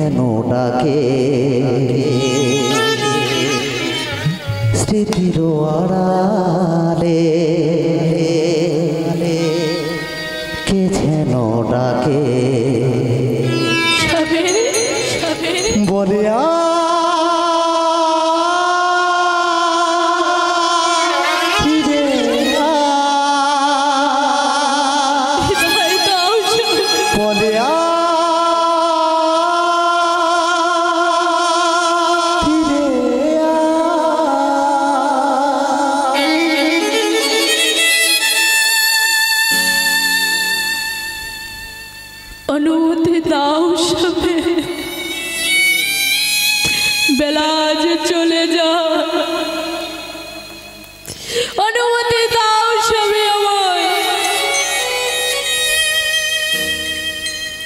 যেন ডাকে স্মৃতির আড়ালে কে যেন ডাকে বলে অনুমতি দাও সবে বেলা যে চলে যা অনুমতি দাও সবে আমায়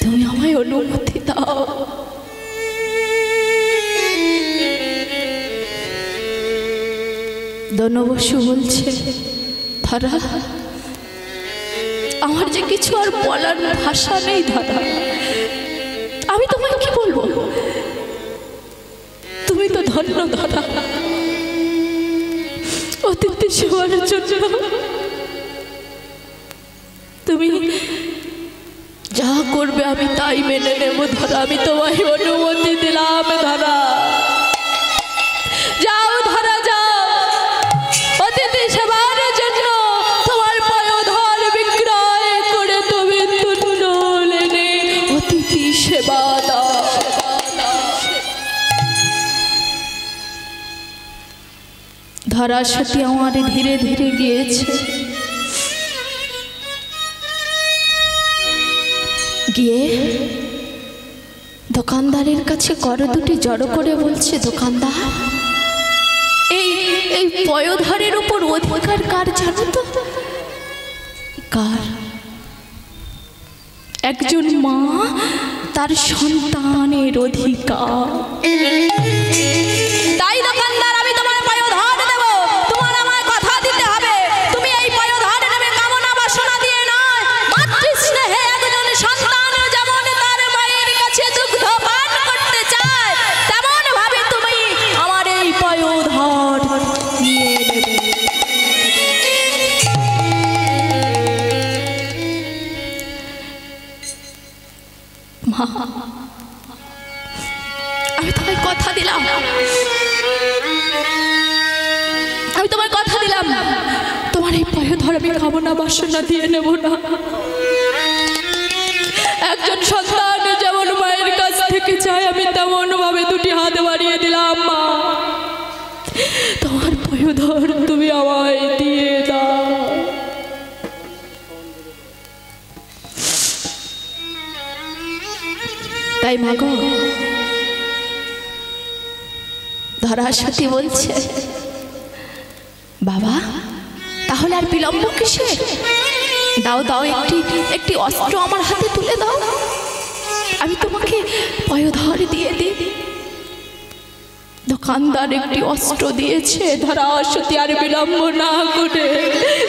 তুমি আমায় অনুমতি দাও ধনবসু বলছে ধরা আমার যে কিছু আর বলার ভাষা নেই দাদা আমি তোমায় কি বলবো তুমি তো ধন্য দাদা অতিথি সেবার জন্য তুমি যা করবে আমি তাই মেনে নেব ধরা আমি তোমায় অনুমতি দিলাম ধরা যাও ধরা যাও অতিথি সেবার জন্য তোমার পয়োধর বিক্রয় করে তুমি তুণ্ড লেনে অতিথি সেবা দাও ধরা সতী আমার ধীরে ধীরে গিয়েছে গিয়ে দোকানদারের কাছে কর দুটি জড়ো করে বলছে দোকানদার এই পয়োধরের উপর অধিকার কার জানো তো কার একজন মা তার সন্তানের অধিকার তাই দোকানদার আমি তোমার পয়োধর দেব তোমার আমায় কথা দিতে হবে তুমি এই পয়োধর নেবে কামনা বাসনা দিয়ে নয় মাতৃস্নেহে একজন সন্তান যেমন তার মায়ের কাছে দুগ্ধ পান করতে চায় তেমন ভাবে তুমি আমার এই পয়োধর নিয়ে নেবে মা আমি তোমায় কথা দিলাম তোমার এই পয়োধর আমি কামনা বাসনা দিয়ে নেব না একজন সন্তান যেমন মায়ের কাছ থেকে চায় আমি তেমন ভাবে দুটি হাত বাড়িয়ে দিলাম মা তোমার পয়োধর তুমি আমায় দিয়ে দাও তাই মা গো ধরা সতী বলছে বাবা তাহলে আর বিলম্ব কিসে দাও দাও একটি অস্ত্র আমার হাতে তুলে দাও আমি তোমাকে পয়োধর দিয়ে দিই দোকানদার একটি অস্ত্র দিয়েছে ধরা সতী আর বিলম্ব না করে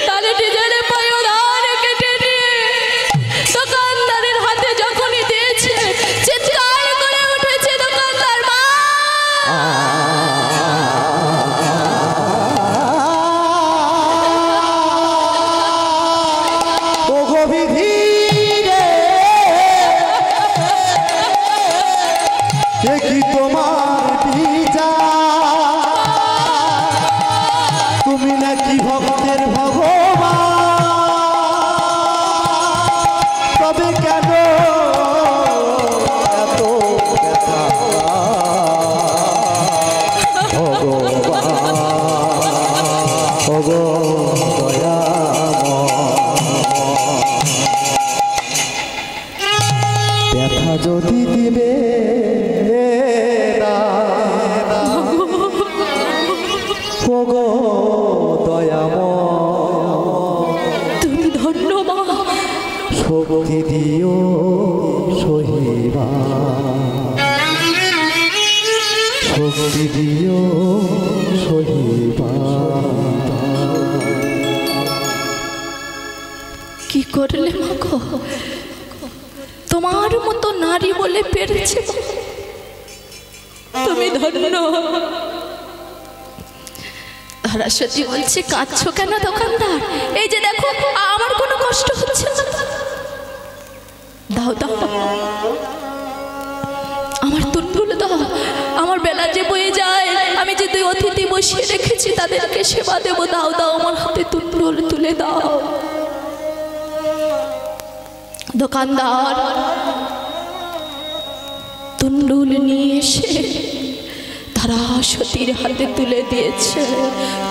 তাহলে নিজের পয়োধর কেটে নিয়ে দোকানদারের হাতে যখনই দিয়েছে চিৎকার করে উঠেছে দোকানদার মা কি তোমার তুমি নাকি ভক্তের ভগবান তবে কেন এত ব্যথা ভগবান ব্যথা যদি দিবে তুমি ধন্যবাদ শক্তি দিও সহিবা শক্তি দিও সহিবা কি করলে মাগো তোমার মতো নারী বলে পেরেছে তুমি ধন্য। ধরাসতী বলছে, কাঁদছো কেন দোকানদার? এই যে দেখো, আমার কোনো কষ্ট হচ্ছে না। দাও দাও, আমার তুলতুল দাও। আমার বেলা যে বয়ে যায়, আমি যে দুই অতিথি বসিয়ে রেখেছি তাদেরকে সেবা দেবো। দাও দাও, আমার হাতে তুলতুল তুলে দাও। দোকানদার তুন্ডুল নিয়ে এসে ধরাসতীর হাতে তুলে দিয়েছে।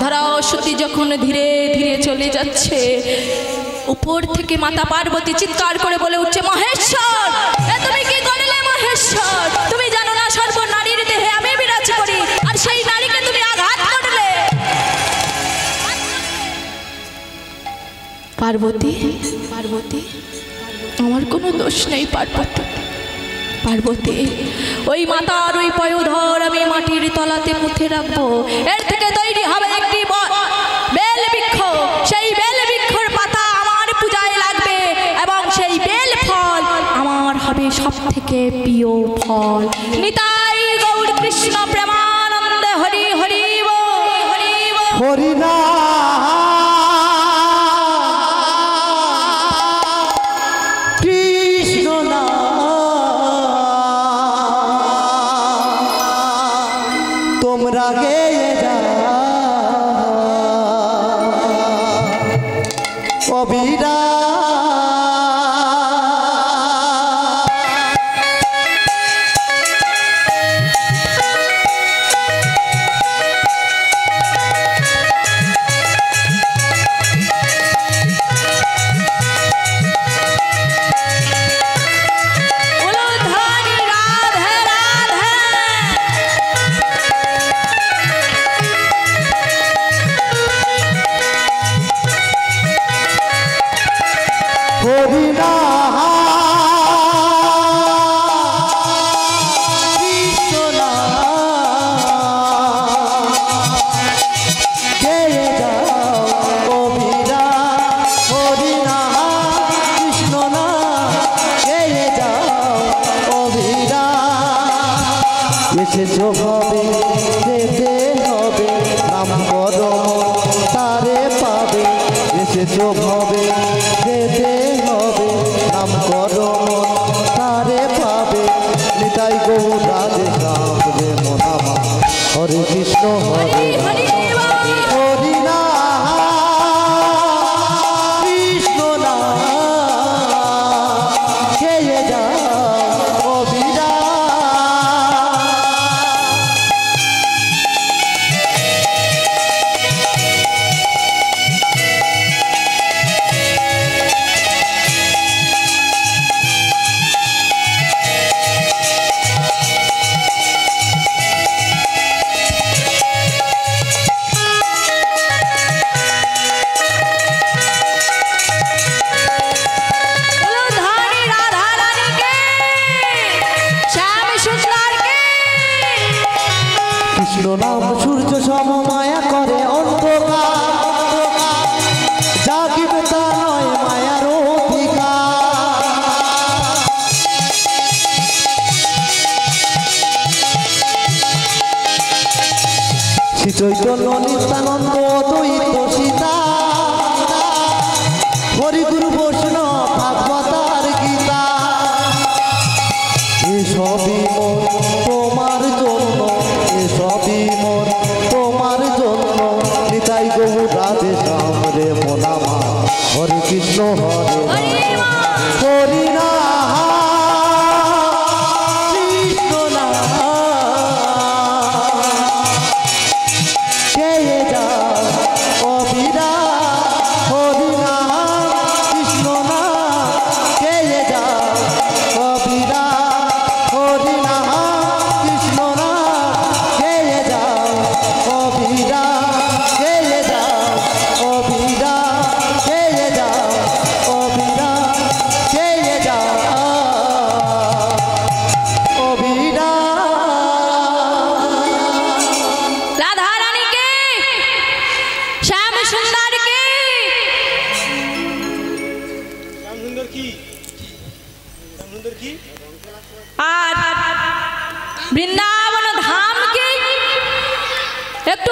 ধরাসতী যখন ধীরে ধীরে চলে যাচ্ছে, উপর থেকে মাতা পার্বতী চিৎকার করে বলে উঠছে, মহেশ্বর, এ তুমি কি করলে মহেশ্বর? তুমি জানো না সর্ব নারীর দেহে আমি বিরাজ করি, আর সেই নারীকে তুমি আঘাত করলে। পার্বতী, পার্বতী, আমার কোনো দোষ নেই পার্বতী। পার্বতী, ওই মাতার ওই পয়োধর আমি মাটির তলাতে পুঁতে রাখবো। এর থেকে তৈরি হবে একটি বেল বৃক্ষ। সেই বেল বৃক্ষর পাতা আমার পূজায় লাগবে, এবং সেই বেল ফল আমার হবে সব থেকে প্রিয় ফল। নিতাই গৌর কৃষ্ণ প্রেমানন্দে হরি হরি বল, হরি বল। হরিনা কৃষ্ণ না তোমরা গেয়ে যা অবিরা। হরিনা কৃষ্ণ না গেয়ে যাও অবিরা। হরিনা কৃষ্ণ না গেয়ে যাও অবিরা। এসেছো ভাবে যেতে হবে, নাম করো তারে পাবে। এসেছো ভাবে যেতে হবে, নাম করো তারে পাবে। নিতাই গৌর রাধে শ্যাম রে মনামা, হরে কৃষ্ণ হরে হরি না কৃষ্ণ না খেয়ে যা অবিরা। কৃষ্ণ নাম সূর্য সম মায়া করে অন্ধকার, জাগিবে তা নয় মায়ার অধিকার। শ্রী চৈতন্য নিত্যানন্দ অদ্বৈত সীতা, হরিগুরু বৈষ্ণব ভাগবতার গীতা। এসবই মন তোমার জন্য, এসবই মন তোমার জন্য। নিতাই গৌর রাধে শ্যাম রে মনামা, হরে কৃষ্ণ হরে হরি না কৃষ্ণ না খেয়ে যা অবিরা। হরি না কৃষ্ণ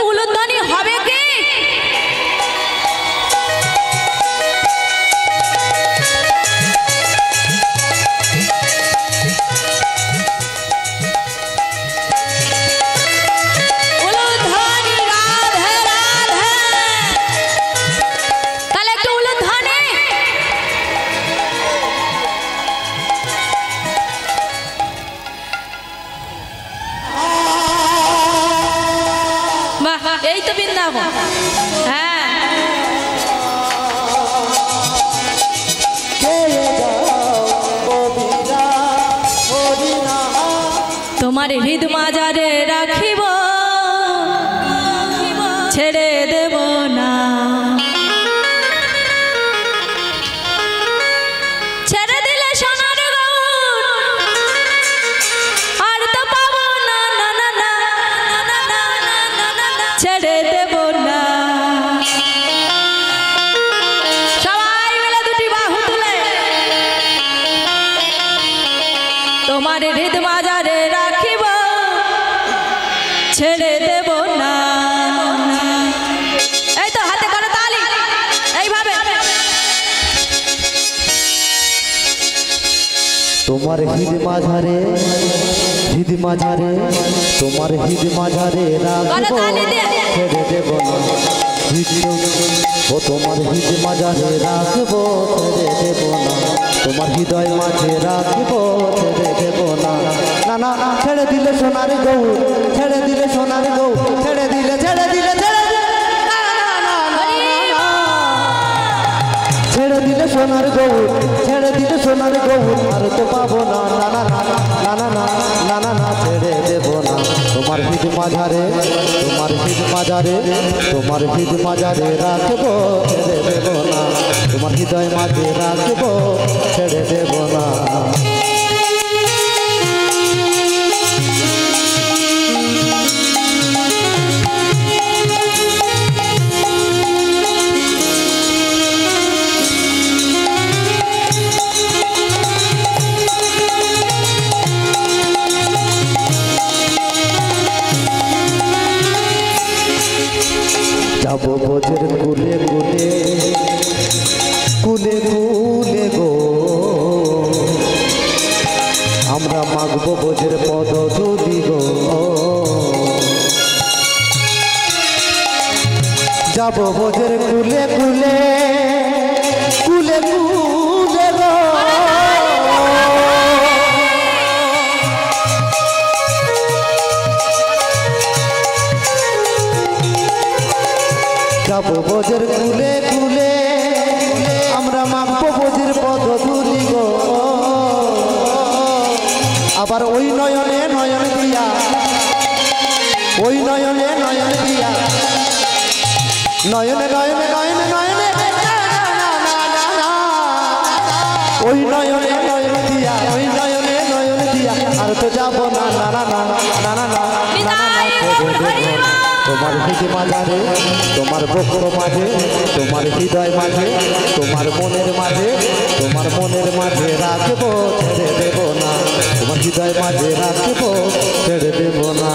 উলুধ্বনি হবে কি? উলুধ্বনি রাধে রাধে। তাহলে একটু উলুধ্বনি। বাহ, এই তো বৃন্দাবন। হ্যাঁ, তোমার হৃদ মাজারে রাখিব, ছেড়ে দেব না। ছেড়ে দিলে সোনার গৌর আর তো পাবো না, না না না না না না না না, ছেড়ে দেব না। সবাই মিলে দুটি বাহু তুলে তোমার হৃদ মাজারে রাখিব, ছেড়ে দেব না। এই তো হাতে করো তালি, এইভাবে। তোমার হৃদ মাঝারে, হৃদ মাঝারে, তোমার হৃদ মাঝারে রাখবো, ছেড়ে দেব না। ও তোমার হৃদ মাঝারে রাখবো, ছেড়ে দেব না। তোমার হৃদয় মাঝে রাখবো, ছেড়ে দেব না। না না, ছেড়ে দিলে সোনার গৌর, ছেড়ে দিলে সোনার গৌর, ছেড়ে দিলে, ছেড়ে দিলে, ছেড়ে দিলে, ছেড়ে দিলে সোনার গৌর, ছেড়ে দিলে সোনার গৌর আর তো পাবো না। না না না না না না না না না, ছেড়ে দেব না। তোমার হৃদ মাঝারে, তোমার হৃদ মাঝারে, তোমার হৃদ মাঝারে রাখবো, ছেড়ে দেব না। তোমার হৃদয় মাঝে রাখবো, ছেড়ে দেব না। যাবো ভোজের কুলে কুলে, কুলে কুলে গো, আমরা মাগবো ভোজের পদধূলি গো। যাবো ভোজের কুলে কুলে, কুলে কুলে গো, যাবো ভোজের কুলে কুলে, আমরা মাগবো ভোজের পদধূলি গো। আবার ওই নয়নে নয়ন দিয়া, ওই নয়নে নয়ন দিয়া, নয়নে নয়নে নয়নে নয়নে, ওই নয়নে নয়ন দিয়া, ওই নয়নে নয়ন দিয়া আর তো যাবো না। না না না না না না না না, তোমার হৃদ মাঝারে, তোমার বক্র মাঝে, তোমার হৃদয় মাঝে, তোমার মনের মাঝে, তোমার মনের মাঝে রাখবো, ছেড়ে দেব না। তোমার হৃদয় মাঝে রাখবো, ছেড়ে দেব না।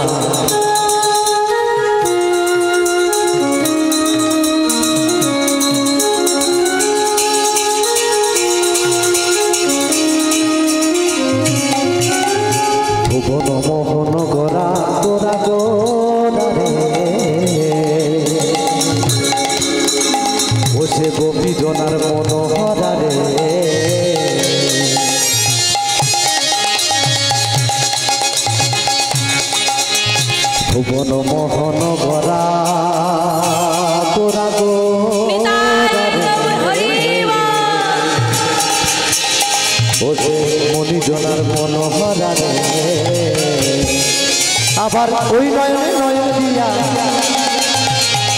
ভুবন মোহন গোরা গোরা গোরা রে, বসে গোপী জনার মনোহরা রে। ভুবন মোহন গোরা গোরা গোরা রে, বসে মণিজনার মনোহরা রে। আবার ওই নয়নে নয়ন দিয়া,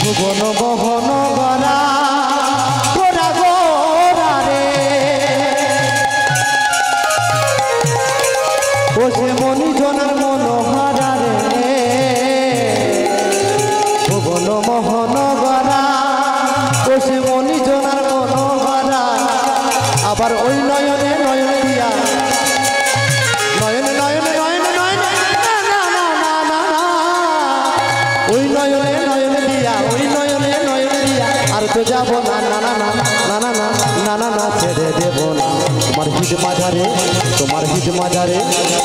ভুবন মোহন গোরা গোরা গোরা রে, বসে মণিজনার মনোহরা রে। ভুবন মোহন গোরা, বসে মণিজনার মনোহরা। আবার ওই নয়নে নয়ন দিয়া, নয়নে নয়নে নয়নে নয়নে, না না না না না না, ওই নয়নে নয়নে দিয়া, ওই নয়নে নয়নে দিয়া আর তো যাব না, না না না না না না না না না ছেড়ে দেব না। তোমার হিদ মাঝারে, তোমার হিদ মাঝারে,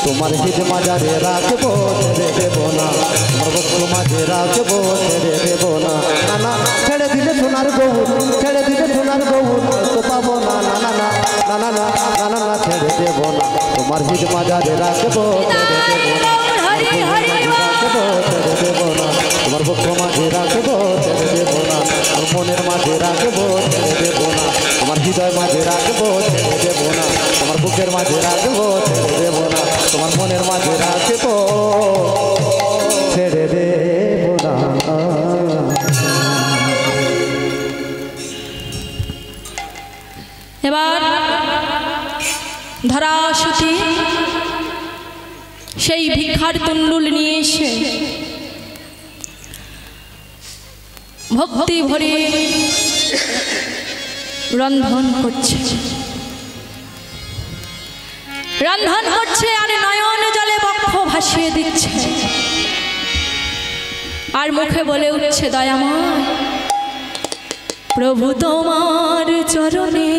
তোমার হিদ মাঝারে রাখবো, ছেড়ে দেব না। তোমার বক্ষ মাঝে রাখবো, ছেড়ে দেব না। না না ছেড়ে দিলে সোনার গৌর, ছেড়ে দিলে সোনার গৌর তো পাবো না, না না না না না না না না না ছেড়ে দেব না। তোমার হিদ মাঝারে রাখবো, ছেড়ে দেব না। রাখবো, ছেড়ে দেব না। তোমার বক্ষ মাঝে রাখবো, ছেড়ে দেব না। তোমার মনের মাঝে রাখবো, ছেড়ে দেব না। তোমার হৃদয় মাঝে রাখবো, ছেড়ে দেব না। তোমার বুকের মাঝে রাখবো, ছেড়ে দেব না। তোমার মনের মাঝে রাখবো, ছেড়ে দেব না। এবার ধরাসতী সেই ভিক্ষার তুণ্ডুল নিয়ে এসে ভক্তি ভরে রন্ধন করছে, রন্ধন করছে আর নয়ন জলে বক্ষ ভাসিয়ে দিচ্ছে, আর মুখে বলে উঠছে দয়াময় প্রভু তোমার চরণে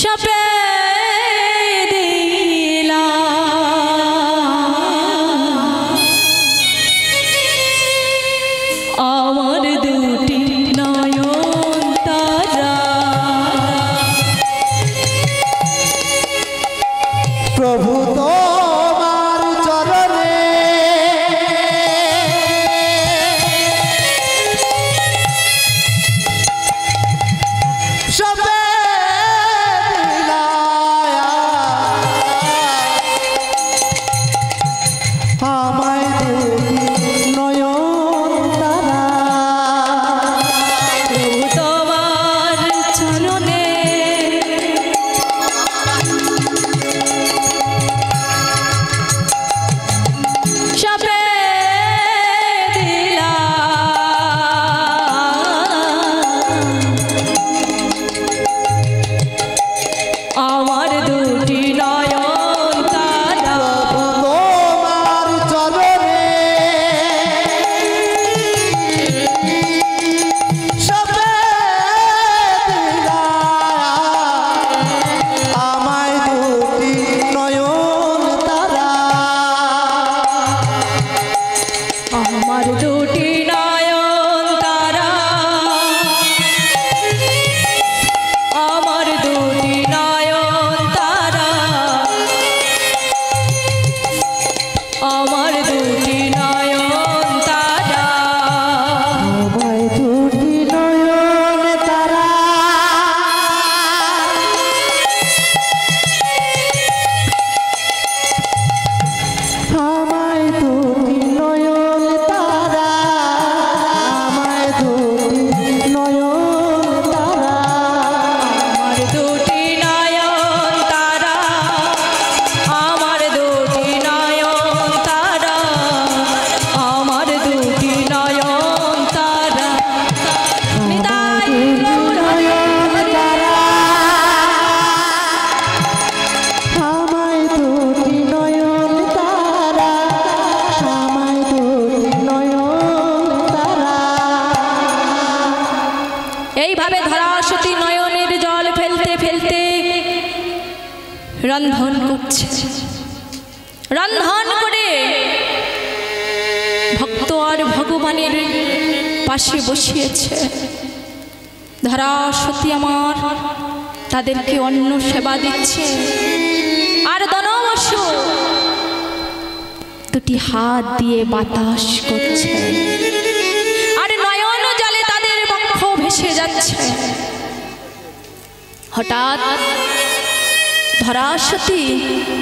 সপে আমার দুটি নয়ন তারা, প্রভু তোমার চরণে সবে দিলায়া, আমায় দুটি নয়ন তারা, প্রভু তোমার চরণে সবে দিলা, আমার দুটি নয়ন তারা, তোমার চরণে সবে দিলায়া, আমায় দুটি নয়ন তারা, আমার দুটি নয়ন তারা, আমার দুটি নয়ন তারা, আমার দুটি নয়ন তারা, আমায় দুটি নয়ন তারা, আমায় দুটি নয়ন তারা, আমায় দুটি নয়ন তারা, আমার দুটি নয়ন তারা, আমার দুটি নয়ন তারা, আমার দুটি নয়ন তারা, নিতাই গৌর হরি হরি। আমায় দুটি নয়ন তারা, আমায় দুটি নয়ন তারা। এইভাবে ধরাসতী নয়নের জল ফেলতে ফেলতে রন্ধন করছে, রন্ধন করে ভক্ত আর ভগবানের পাশে বসিয়েছে। ধরাসতী আমার তাদেরকে অন্ন সেবা দিচ্ছে, আর দনবসু দুটি হাত দিয়ে বাতাস করছে, আর নয়ন জলে তাদের বক্ষ ভেসে যাচ্ছে। হঠাৎ ধরাসতী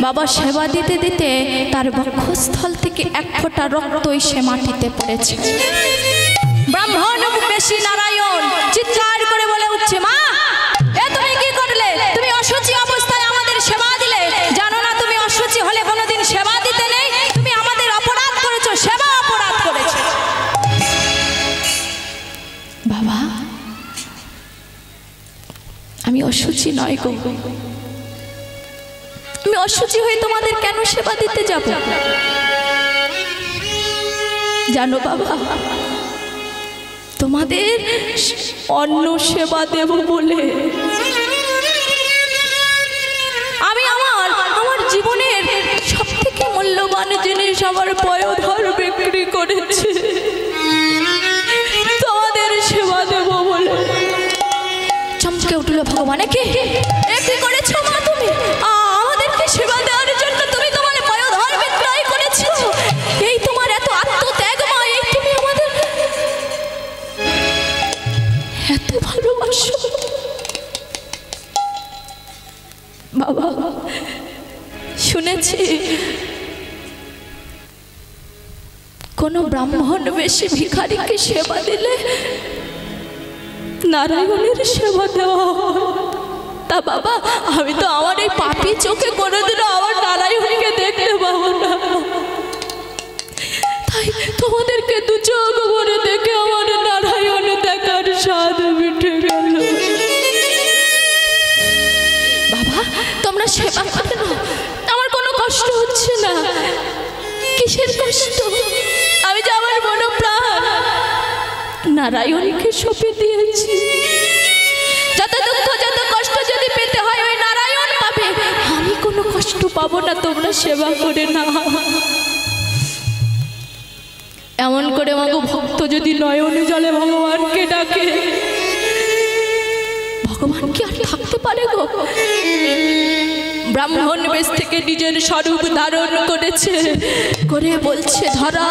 বাবা সেবা দিতে দিতে তার বক্ষস্থল থেকে এক ফোঁটা রক্ত এসে মাটিতে পড়েছে। ব্রাহ্মণ বেশি নারায়ণ চিৎকার করে বলে উঠছে, মা এ তুমি কি করলে? তুমি অসুচি অবস্থায় আমাদের সেবা দিলে, জানো না তুমি অসুচি হলে কোনোদিন সেবা দিতে নেই? তুমি আমাদের অপরাধ করেছো, সেবা অপরাধ করেছো। বাবা আমি অসুচি নয় গো, আমি অসুচি হয়ে তোমাদের কেন সেবা দিতে যাব? জানো বাবা, তোমাদের অন্ন সেবা দেব বলে আমি আমার জীবনের সব থেকে মূল্যবান জিনিস আমার পয়োধর বিক্রি করেছি তোমাদের সেবা দেব বলে। চমকে উঠলো ভগবান, কি করেছো মা তুমি? আমাদেরকে সেবা দেওয়ার জন্য তুমি তোমার পয়োধর বিক্রয় করেছো? এই তোমার এত আত্মত্যাগ মা, এই তুমি আমাদের এত ভালোবাসো বাবা। শুনেছি কোন ব্রাহ্মণ বেশি ভিখারিকে সেবা দিলে নারায়ণের সেবা দেওয়া হয়। তা বাবা, আমি তো আমার এই পাপী চোখে কোনোদিনও আমার নারায়ণকে দেখতে পাবো না, তাই তোমাদেরকে দু চোখ ভরে দেখে আমার নারায়ণ দেখার স্বাদ মিটে গেল। বাবা, তোমরা সেবা করে না, আমার কোনো কষ্ট হচ্ছে না। কিসের কষ্ট? আমি যে আমার মনোপ্রাণ নারায়ণকে সঁপে দিয়েছি। যত দুঃখ যত কষ্ট যদি পেতে হয় ওই নারায়ণ পাবে, আমি কোনো কষ্ট পাবো না। তোমরা সেবা করে না। এমন করে মাগো ভক্ত যদি নয়ন জলে ভগবানকে ডাকে, ভগবান কি আর থাকতে পারে গো? ব্রাহ্মণ বেশ থেকে নিজের স্বরূপ ধারণ করেছে, করে বলছে, ধরা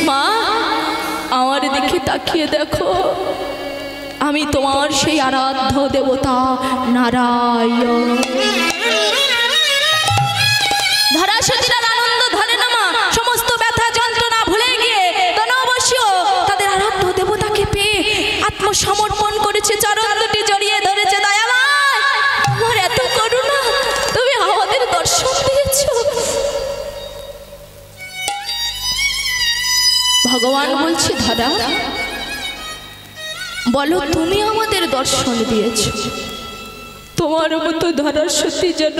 মা আমার দিকে তাকিয়ে দেখো, আমি তোমার সেই আরাধ্য দেবতা নারায়ণ। ধরা সতীরার আনন্দ ধরে না মা, সমস্ত ব্যথা যন্ত্রণা ভুলে গিয়ে তনবশীয় তাদের আরাধ্য দেবতাকে পেয়ে আত্মসমর্পণ করেছে, চরণ দুটি জড়িয়ে ধরেছে। দয়াময়, আমার এত করুণা, তুমি আমাদের দর্শন দিয়েছো। ভগবান বলছে, ধরা বলো তুমি আমাদের দর্শন দিয়েছো। তোমার মতো ধরা সতী যেন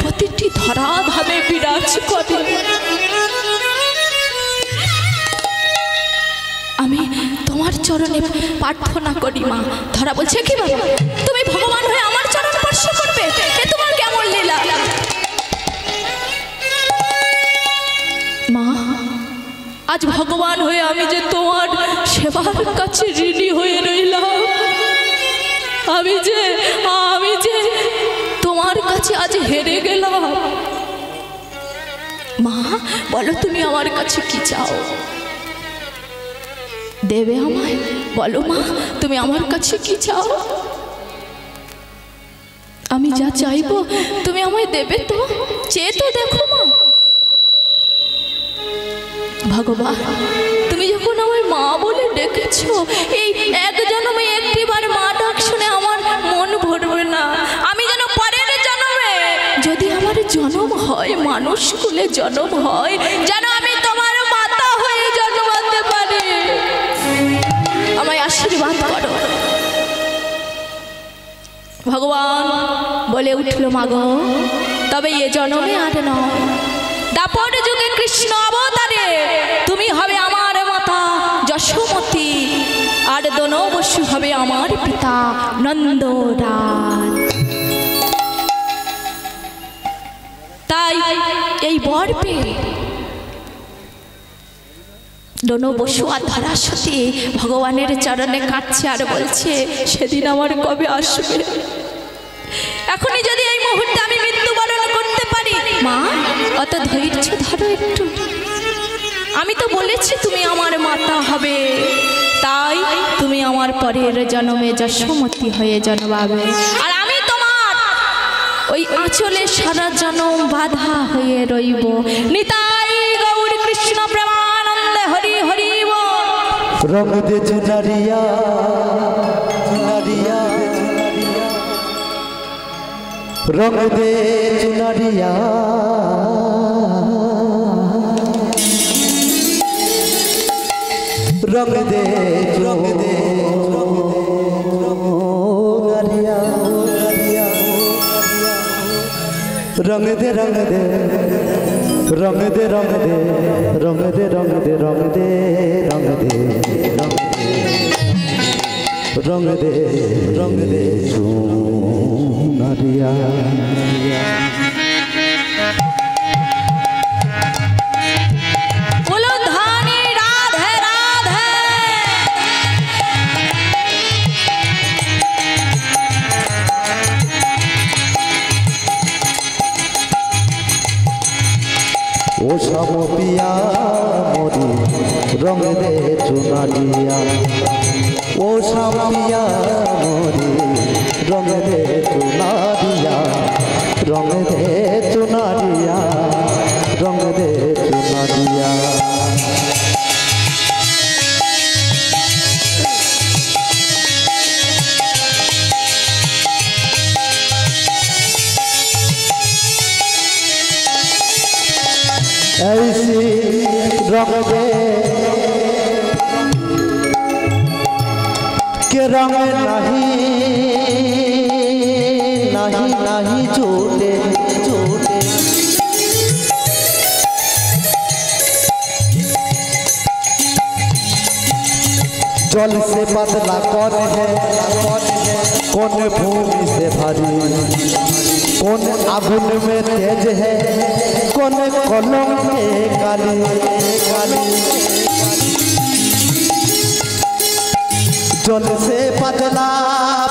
প্রতিটি ধরা ধামে বিরাজ করে। আমি তোমার চরণে প্রার্থনা করি মা। ধরা বলছে, কি বাবা তুমি ভগবান হয়ে আমার চরণ স্পর্শ করবে? এ তোমার কেমন লীলা? মা, আজ ভগবান হয়ে আমি যে তোমার সেবার কাছে ঋণী হয়ে রইলাম। আমি যে তোমার কাছে আজ হেরে গেলাম। মা বলো তুমি আমার কাছে কি চাও? দেবে আমায়? বলো মা তুমি আমার কাছে কি চাও? আমি যা চাইবো তুমি আমায় দেবে তো? চেয়ে তো দেখো মা। ভগবান, তুমি যখন আমায় মা বলে ডেকেছো, এই এক জন্মে একটিবার মা ডাক শুনে আমার মন ভরবে না। আমি যেন পরের জন্মে যদি আমার জন্ম হয়, মানুষ কুলে জন্ম হয়, যেন আমি তোমার মাতা হয়ে জন্মাতে পারি। আমায় আশীর্বাদ করো। ভগবান বলে উঠল, মাগো তবে এ জন্মে আর নয়, দাপর যুগে কৃষ্ণ অবতারে তুমি হবে আমার মাতা যশোমতী, আর দনবসু হবে আমার পিতা নন্দরাজ। তাই এই বর পেয়ে দনবসু আর ধরা সতী ভগবানের চরণে কাঁদছে আর বলছে, সেদিন আমার কবে আসবে? এখনই যদি এই মুহূর্তে আমি মৃত্যুবরণ করতে পারি। মা অত ধৈর্য ধরো একটু। আমি তো বলেছি তুমি আমার মাতা হবে, তাই তুমি আমার পরের জন্মে যশোমতী হয়ে জন্মাবে, আর আমি তোমার ওই আঁচলে সারা জন্ম বাধা হয়ে রইব। নিতাই গৌর কৃষ্ণ প্রেমানন্দে হরি হরি বল। রঙ দে চুনারিয়া চুনারিয়া, রঙ দে চুনারিয়া, রঙ দে চুনারিয়া, রঙ দে रंग दे रंग दे रंग दे रंग दे रंग दे रंग दे रंग दे रंग दे चुनरिया ओ सब पिया मोरी रंग दे चुनरिया ओ सब पिया मोरी रंग दे चुनरिया रंग दे चुनरिया रंग दे चुनरिया ऐसी रंग दे के रंग नहीं नहीं झूठे झूठे जल से पतला कौन है कौन भूमि से भारी कौन आगुन में तेज है कौन कलम के काली काली जल से पतला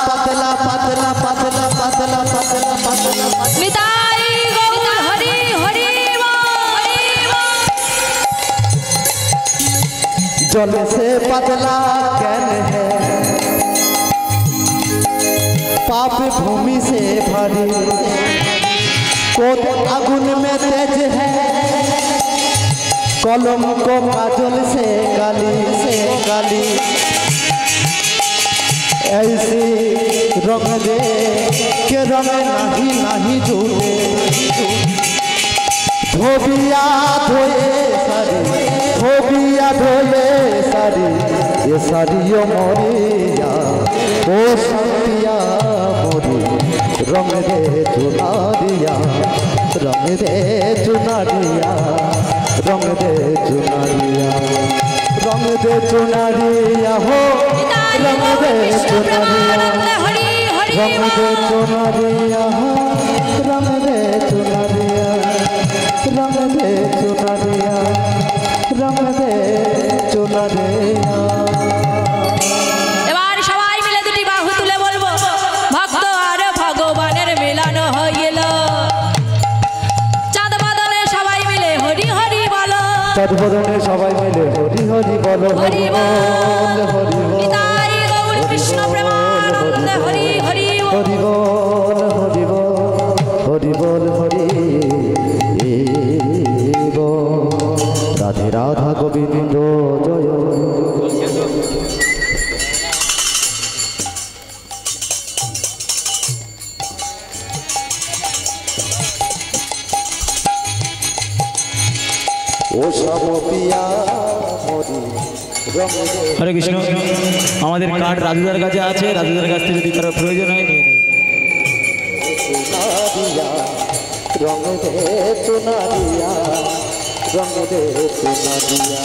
पतला पतला पतला पतला पतला पतला निताई गौर हरि हरि जल से पतला कैन है पाप भूमि से भरी कोट आगुन में तेज है कलम को काजल से काली ऐसी रंग दे के रंग नहीं झूठे धोबिया धोए सारी धोबिया धोए सारी ये सारियो मोरिया ओ सतिया मोरी रंग दे चुनरिया रंग दे चुनरिया रंग दे चुनरिया रंग दे चुनरिया हो रंग दे चुनरिया रंग दे चुनरिया रंग दे चुनरिया रंग दे चुनरिया रंग दे चुनरिया এবার সবাই মিলে দুটি বাহু তুলে বলবো ভক্ত আর ভগবানের মিলন হইল চাঁদ বদলে সবাই মিলে হরি হরি বলো চাঁদ বদলে সবাই মিলে হরি হরি বলো হরি বল হরি বল নিতাই গৌর কৃষ্ণ প্রেমানন্দ হরি হরি হরি বল হরি বল হরি বল হরি বল রাধে রাধা গোবিন্দ জয় ও সব পিয়া মোরি রঙ দে হরে কৃষ্ণ আমাদের কার্ড রাজুদার কাছে আছে রাজুদার কাছ থেকে যদি কারো প্রয়োজন হয় নিয়ে নেই चुनरिया रंग दे चुनरिया रंग दे चुनरिया